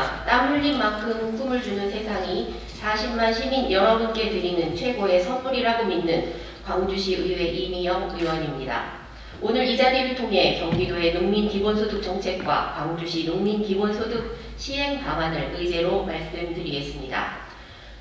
농가, 땀 흘린 만큼 꿈을 주는 세상이 40만 시민 여러분께 드리는 최고의 선물이라고 믿는 광주시 의회 이미영 의원입니다. 오늘 이 자리를 통해 경기도의 농민기본소득 정책과 광주시 농민기본소득 시행 방안을 의제로 말씀드리겠습니다.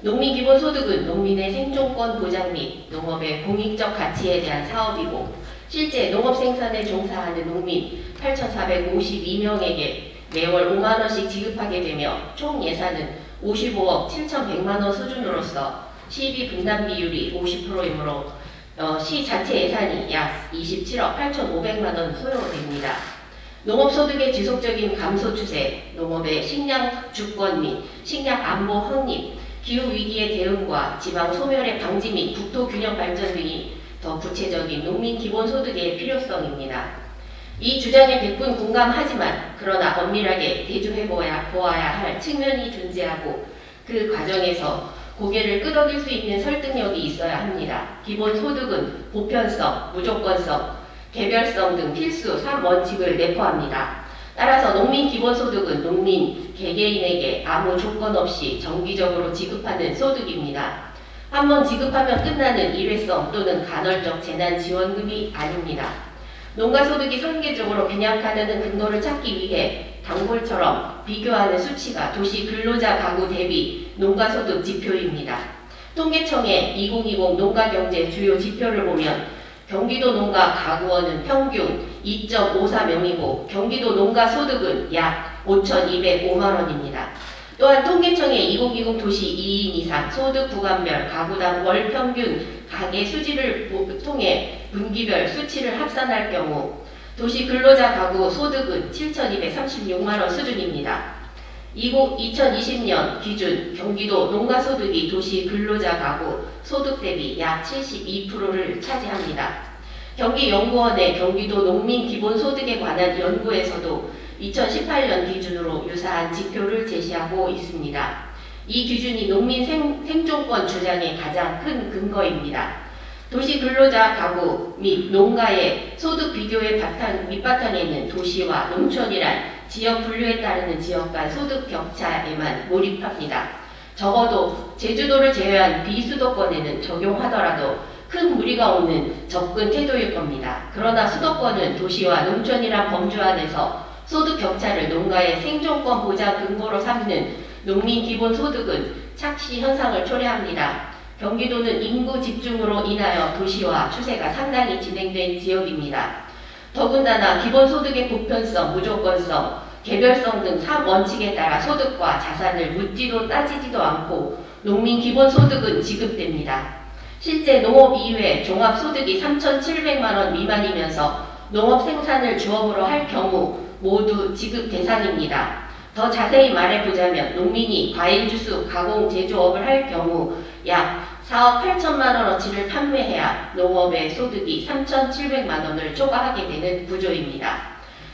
농민기본소득은 농민의 생존권 보장 및 농업의 공익적 가치에 대한 사업이고 실제 농업생산에 종사하는 농민 8,452명에게 매월 5만원씩 지급하게 되며 총 예산은 55억 7,100만원 수준으로서 시비 분담 비율이 50%이므로 시 자체 예산이 약 27억 8,500만원 소요됩니다. 농업소득의 지속적인 감소 추세, 농업의 식량 주권 및 식량 안보 확립, 기후위기의 대응과 지방 소멸의 방지 및 국토균형 발전 등이 더 구체적인 농민기본소득의 필요성입니다. 이 주장에 100분 공감하지만 그러나 엄밀하게 대조해 보아야 할 측면이 존재하고 그 과정에서 고개를 끄덕일 수 있는 설득력이 있어야 합니다. 기본소득은 보편성, 무조건성, 개별성 등 필수 3원칙을 내포합니다. 따라서 농민기본소득은 농민 개개인에게 아무 조건 없이 정기적으로 지급하는 소득입니다. 한번 지급하면 끝나는 일회성 또는 간헐적 재난지원금이 아닙니다. 농가소득이 설계적으로 분양하는 근거를 찾기 위해 단골처럼 비교하는 수치가 도시 근로자 가구 대비 농가소득 지표입니다. 통계청의 2020 농가경제 주요 지표를 보면 경기도 농가 가구원은 평균 2.54명이고 경기도 농가소득은 약 5,205만원입니다. 또한 통계청의 2020 도시 2인 이상 소득 구간별 가구당 월 평균 가계 수지를 통해 분기별 수치를 합산할 경우 도시 근로자 가구 소득은 7,236만원 수준입니다. 2020년 기준 경기도 농가소득이 도시 근로자 가구 소득 대비 약 72%를 차지합니다. 경기연구원의 경기도 농민기본소득에 관한 연구에서도 2018년 기준으로 유사한 지표를 제시하고 있습니다. 이 기준이 농민 생존권 주장의 가장 큰 근거입니다. 도시 근로자 가구 및 농가의 소득 비교의 밑바탕에는 도시와 농촌이란 지역 분류에 따르는 지역 간 소득 격차에만 몰입합니다. 적어도 제주도를 제외한 비수도권에는 적용하더라도 큰 무리가 없는 접근 태도일 겁니다. 그러나 수도권은 도시와 농촌이란 범주 안에서 소득 격차를 농가의 생존권 보장 근거로 삼는 농민기본소득은 착시 현상을 초래합니다. 경기도는 인구 집중으로 인하여 도시화 추세가 상당히 진행된 지역입니다. 더군다나 기본소득의 보편성, 무조건성, 개별성 등 3원칙에 따라 소득과 자산을 묻지도 따지지도 않고 농민기본소득은 지급됩니다. 실제 농업 이외 종합소득이 3,700만원 미만이면서 농업 생산을 주업으로 할 경우 모두 지급 대상입니다. 더 자세히 말해보자면 농민이 과일주스 가공 제조업을 할 경우 약 4억 8천만원어치를 판매해야 농업의 소득이 3,700만원을 초과하게 되는 구조입니다.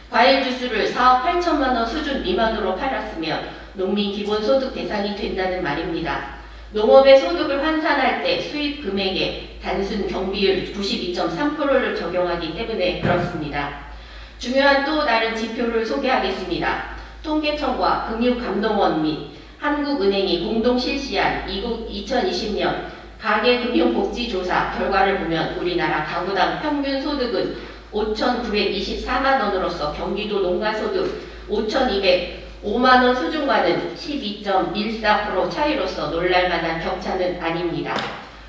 과일주스를 4억 8천만원 수준 미만으로 팔았으면 농민기본소득 대상이 된다는 말입니다. 농업의 소득을 환산할 때 수입 금액에 단순 경비율 92.3%를 적용하기 때문에 그렇습니다. 중요한 또 다른 지표를 소개하겠습니다. 통계청과 금융감독원 및 한국은행이 공동 실시한 2020년 가계금융복지조사 결과를 보면 우리나라 가구당 평균 소득은 5,924만원으로서 경기도 농가소득 5,205만원 수준과는 12.14% 차이로서 놀랄만한 격차는 아닙니다.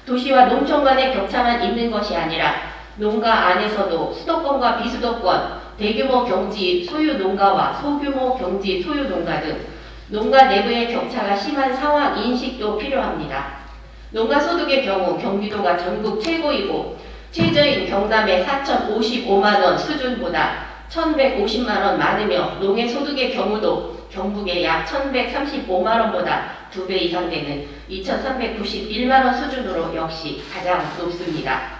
도시와 농촌 간의 격차만 있는 것이 아니라 농가 안에서도 수도권과 비수도권, 대규모 경지 소유 농가와 소규모 경지 소유 농가 등 농가 내부의 격차가 심한 상황 인식도 필요합니다. 농가소득의 경우 경기도가 전국 최고이고 최저인 경남의 4,055만원 수준보다 1,150만원 많으며 농해소득의 경우도 경북의 약 1,135만원보다 2배 이상 되는 2,391만원 수준으로 역시 가장 높습니다.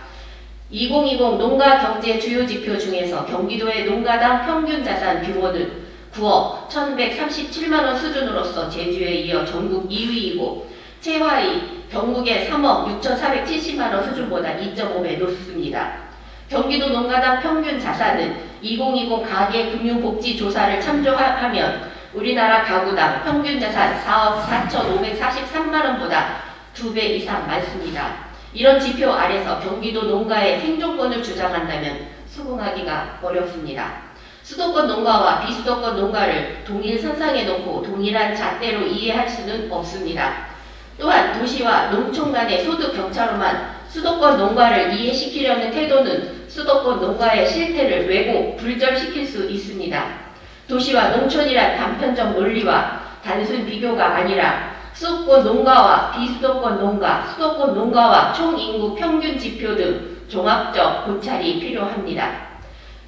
2020 농가경제 주요지표 중에서 경기도의 농가당 평균 자산 규모는 9억 1,137만원 수준으로서 제주에 이어 전국 2위이고 최하위 경북의 3억 6,470만원 수준보다 2.5배 높습니다. 경기도 농가당 평균 자산은 2020 가계금융복지조사를 참조하면 우리나라 가구당 평균 자산 4억 4,543만 원보다 2배 이상 많습니다. 이런 지표 아래서 경기도 농가의 생존권을 주장한다면 수긍하기가 어렵습니다. 수도권 농가와 비수도권 농가를 동일 선상에 놓고 동일한 잣대로 이해할 수는 없습니다. 또한 도시와 농촌 간의 소득 격차로만 수도권 농가를 이해시키려는 태도는 수도권 농가의 실태를 왜곡, 불절시킬 수 있습니다. 도시와 농촌이란 단편적 논리와 단순 비교가 아니라 수도권 농가와 비수도권 농가, 수도권 농가와 총인구 평균 지표 등 종합적 고찰이 필요합니다.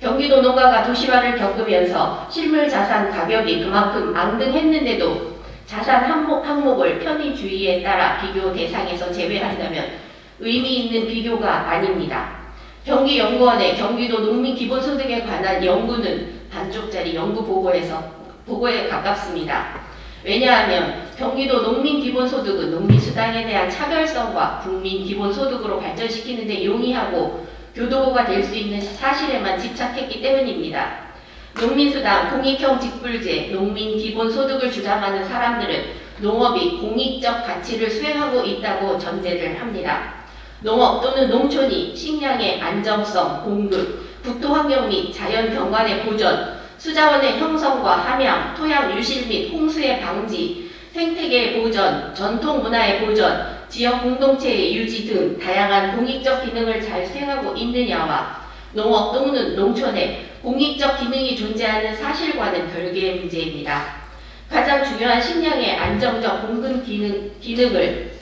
경기도 농가가 도시화를 겪으면서 실물 자산 가격이 그만큼 앙등했는데도 자산 항목을 편의주의에 따라 비교 대상에서 제외한다면 의미 있는 비교가 아닙니다. 경기연구원의 경기도 농민 기본소득에 관한 연구는 반쪽짜리 연구 보고에 가깝습니다. 왜냐하면 경기도 농민기본소득은 농민수당에 대한 차별성과 국민기본소득으로 발전시키는 데 용이하고 교도보가 될 수 있는 사실에만 집착했기 때문입니다. 농민수당, 공익형 직불제, 농민기본소득을 주장하는 사람들은 농업이 공익적 가치를 수행하고 있다고 전제를 합니다. 농업 또는 농촌이 식량의 안정성, 공급, 국토환경 및 자연경관의 보전, 수자원의 형성과 함양, 토양 유실 및 홍수의 방지, 생태계의 보전, 전통문화의 보전, 지역 공동체의 유지 등 다양한 공익적 기능을 잘 수행하고 있느냐와 농업 또는 농촌에 공익적 기능이 존재하는 사실과는 별개의 문제입니다. 가장 중요한 식량의 안정적 공급 기능을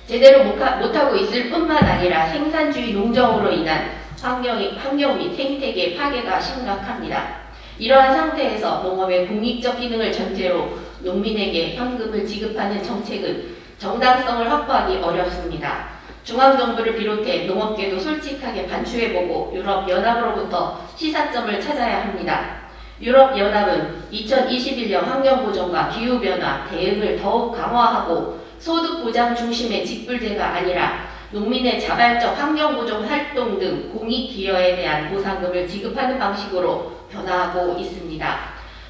제대로 못하고 있을 뿐만 아니라 생산주의 농정으로 인한 환경 및 생태계 파괴가 심각합니다. 이러한 상태에서 농업의 공익적 기능을 전제로 농민에게 현금을 지급하는 정책은 정당성을 확보하기 어렵습니다. 중앙정부를 비롯해 농업계도 솔직하게 반추해보고 유럽연합으로부터 시사점을 찾아야 합니다. 유럽연합은 2021년 환경보전과 기후변화 대응을 더욱 강화하고 소득보장 중심의 직불제가 아니라 농민의 자발적 환경보존 활동 등 공익기여에 대한 보상금을 지급하는 방식으로 변화하고 있습니다.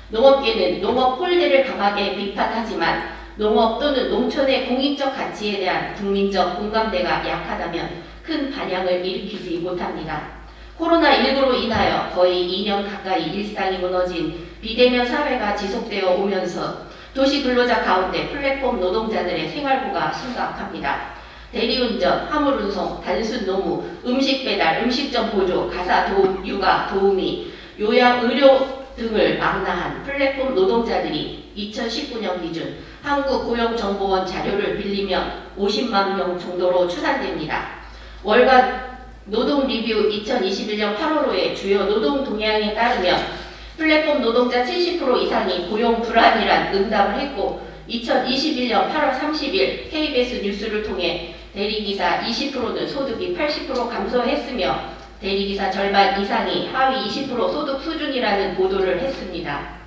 농업계는 농업 홀대를 강하게 비판하지만 농업 또는 농촌의 공익적 가치에 대한 국민적 공감대가 약하다면 큰 반향을 일으키지 못합니다. 코로나19로 인하여 거의 2년 가까이 일상이 무너진 비대면 사회가 지속되어 오면서 도시 근로자 가운데 플랫폼 노동자들의 생활고가 심각합니다. 대리운전, 화물운송, 단순 노무, 음식 배달, 음식점 보조, 가사 도움, 육아, 도우미, 요양, 의료 등을 망라한 플랫폼 노동자들이 2019년 기준 한국고용정보원 자료를 빌리면 50만 명 정도로 추산됩니다. 월간 노동리뷰 2021년 8월호의 주요 노동 동향에 따르면 플랫폼 노동자 70% 이상이 고용 불안이란 응답을 했고 2021년 8월 30일 KBS 뉴스를 통해 대리기사 20%는 소득이 80% 감소했으며 대리기사 절반 이상이 하위 20% 소득 수준이라는 보도를 했습니다.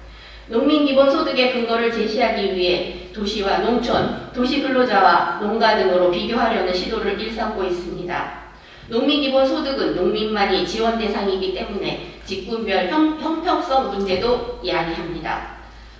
농민기본소득의 근거를 제시하기 위해 도시와 농촌, 도시근로자와 농가 등으로 비교하려는 시도를 일삼고 있습니다. 농민기본소득은 농민만이 지원 대상이기 때문에 직군별 형평성 문제도 이야기합니다.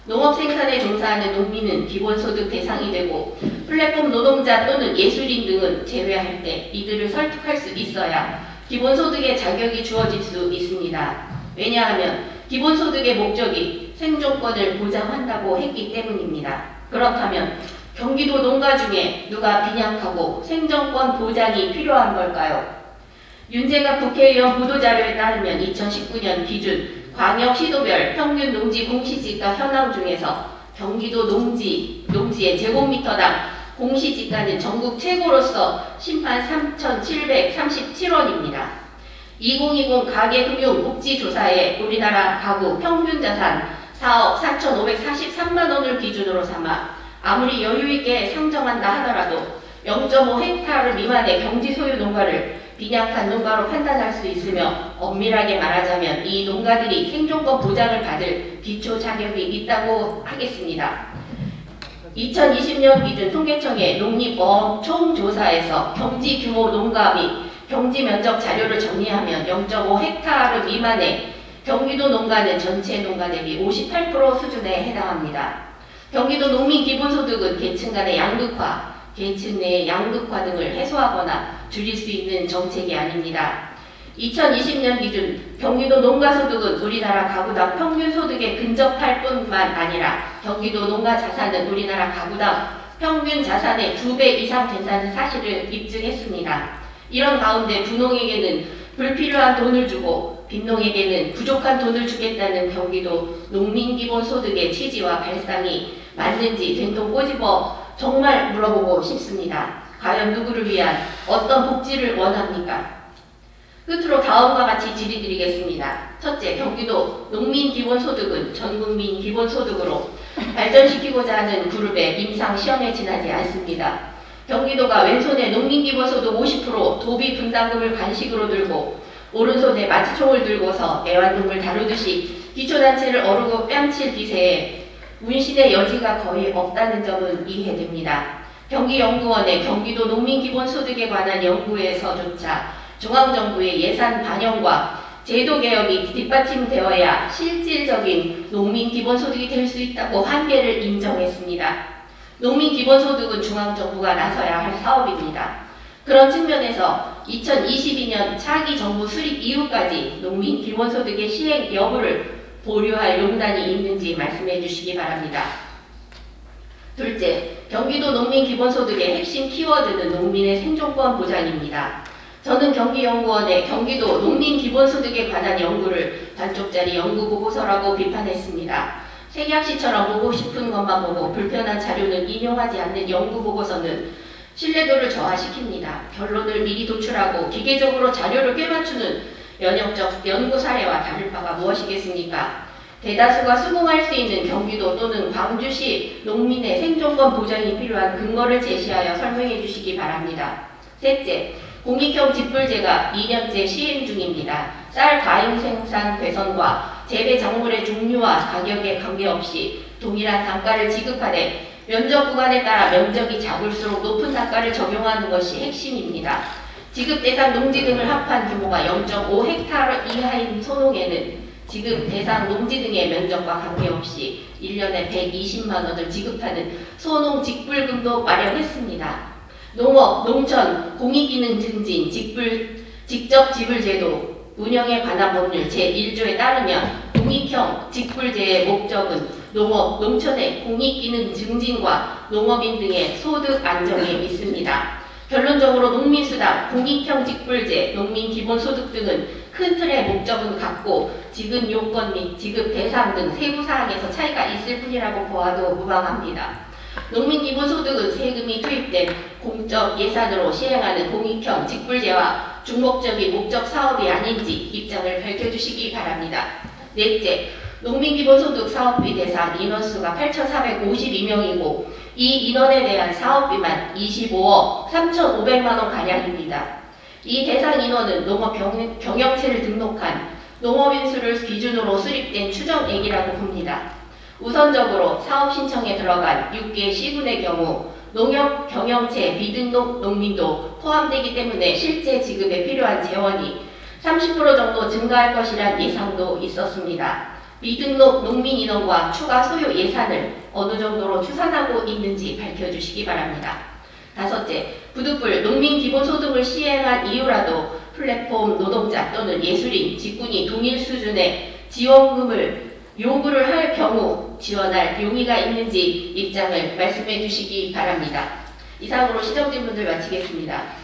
농업 생산에 종사하는 농민은 기본소득 대상이 되고 플랫폼 노동자 또는 예술인 등은 제외할 때 이들을 설득할 수 있어야 기본소득의 자격이 주어질 수 있습니다. 왜냐하면 기본소득의 목적이 생존권을 보장한다고 했기 때문입니다. 그렇다면 경기도 농가 중에 누가 빈약하고 생존권 보장이 필요한 걸까요? 윤재갑 국회의원 보도자료에 따르면 2019년 기준 광역시도별 평균 농지 공시지가 현황 중에서 경기도 농지의 제곱미터당 공시지가는 전국 최고로서 심판 3,737원입니다. 2020 가계금융복지조사에 우리나라 가구 평균자산 4억 4,543만 원을 기준으로 삼아 아무리 여유있게 상정한다 하더라도 0.5헥타르 미만의 경지소유 농가를 빈약한 농가로 판단할 수 있으며 엄밀하게 말하자면 이 농가들이 생존권 보장을 받을 기초 자격이 있다고 하겠습니다. 2020년 기준 통계청의 농림어업 총조사에서 경지 규모 농가 및 경지 면적 자료를 정리하면 0.5헥타르 미만의 경기도 농가는 전체 농가 대비 58% 수준에 해당합니다. 경기도 농민 기본소득은 계층 간의 양극화, 계층 내의 양극화 등을 해소하거나 줄일 수 있는 정책이 아닙니다. 2020년 기준 경기도 농가소득은 우리나라 가구당 평균 소득에 근접할 뿐만 아니라 경기도 농가 자산은 우리나라 가구당 평균 자산의 2배 이상 된다는 사실을 입증했습니다. 이런 가운데 부농에게는 불필요한 돈을 주고 빈농에게는 부족한 돈을 주겠다는 경기도 농민기본소득의 취지와 발상이 맞는지 된통 꼬집어 정말 물어보고 싶습니다. 과연 누구를 위한 어떤 복지를 원합니까? 끝으로 다음과 같이 질의드리겠습니다. 첫째, 경기도 농민기본소득은 전국민 기본소득으로 발전시키고자 하는 그룹의 임상시험에 지나지 않습니다. 경기도가 왼손에 농민기본소득 50% 도비 분담금을 간식으로 들고 오른손에 마취총을 들고서 애완동물 다루듯이 기초단체를 어르고 뺨칠 기세에 문신의 여지가 거의 없다는 점은 이해됩니다. 경기연구원의 경기도 농민기본소득에 관한 연구에서조차 중앙정부의 예산 반영과 제도 개혁이 뒷받침되어야 실질적인 농민기본소득이 될 수 있다고 한계를 인정했습니다. 농민기본소득은 중앙정부가 나서야 할 사업입니다. 그런 측면에서 2022년 차기 정부 수립 이후까지 농민기본소득의 시행 여부를 보류할 용단이 있는지 말씀해 주시기 바랍니다. 둘째, 경기도 농민기본소득의 핵심 키워드는 농민의 생존권 보장입니다. 저는 경기연구원의 경기도 농민기본소득에 관한 연구를 반쪽짜리 연구보고서라고 비판했습니다. 세계학시처럼 보고 싶은 것만 보고 불편한 자료는 인용하지 않는 연구보고서는 신뢰도를 저하시킵니다. 결론을 미리 도출하고 기계적으로 자료를 꿰맞추는 연역적 연구 사례와 다를 바가 무엇이겠습니까? 대다수가 수긍할 수 있는 경기도 또는 광주시 농민의 생존권 보장이 필요한 근거를 제시하여 설명해 주시기 바랍니다. 셋째, 공익형 직불제가 2년째 시행 중입니다. 쌀 과잉 생산 개선과 재배 작물의 종류와 가격에 관계없이 동일한 단가를 지급하되 면적 구간에 따라 면적이 작을수록 높은 단가를 적용하는 것이 핵심입니다. 지급 대상 농지 등을 합한 규모가 0.5헥타르 이하인 소농에는 지급 대상 농지 등의 면적과 관계없이 1년에 120만 원을 지급하는 소농 직불금도 마련했습니다. 농업, 농촌, 공익기능 증진, 직접 지불제도 운영에 관한 법률 제1조에 따르면 공익형 직불제의 목적은 농업, 농촌의 공익기능 증진과 농업인 등의 소득 안정에 있습니다. 결론적으로 농민수당, 공익형 직불제, 농민기본소득 등은 큰 틀의 목적은 같고 지급 요건 및 지급 대상 등 세부 사항에서 차이가 있을 뿐이라고 보아도 무방합니다. 농민기본소득은 세금이 투입된 공적 예산으로 시행하는 공익형 직불제와 중목적인 목적 사업이 아닌지 입장을 밝혀주시기 바랍니다. 넷째, 농민기본소득 사업비 대상 인원수가 8,452명이고 이 인원에 대한 사업비만 25억 3,500만 원 가량입니다. 이 대상 인원은 농업 경영체를 등록한 농업인 수를 기준으로 수립된 추정액이라고 봅니다. 우선적으로 사업 신청에 들어간 6개 시군의 경우 농협 경영체 비등록 농민도 포함되기 때문에 실제 지급에 필요한 재원이 30% 정도 증가할 것이란 예상도 있었습니다. 미등록 농민 인원과 추가 소요 예산을 어느 정도로 추산하고 있는지 밝혀주시기 바랍니다. 다섯째, 부득불 농민기본소득을 시행한 이후라도 플랫폼 노동자 또는 예술인, 직군이 동일 수준의 지원금을 요구를 할 경우 지원할 용의가 있는지 입장을 말씀해 주시기 바랍니다. 이상으로 시정질문을 마치겠습니다.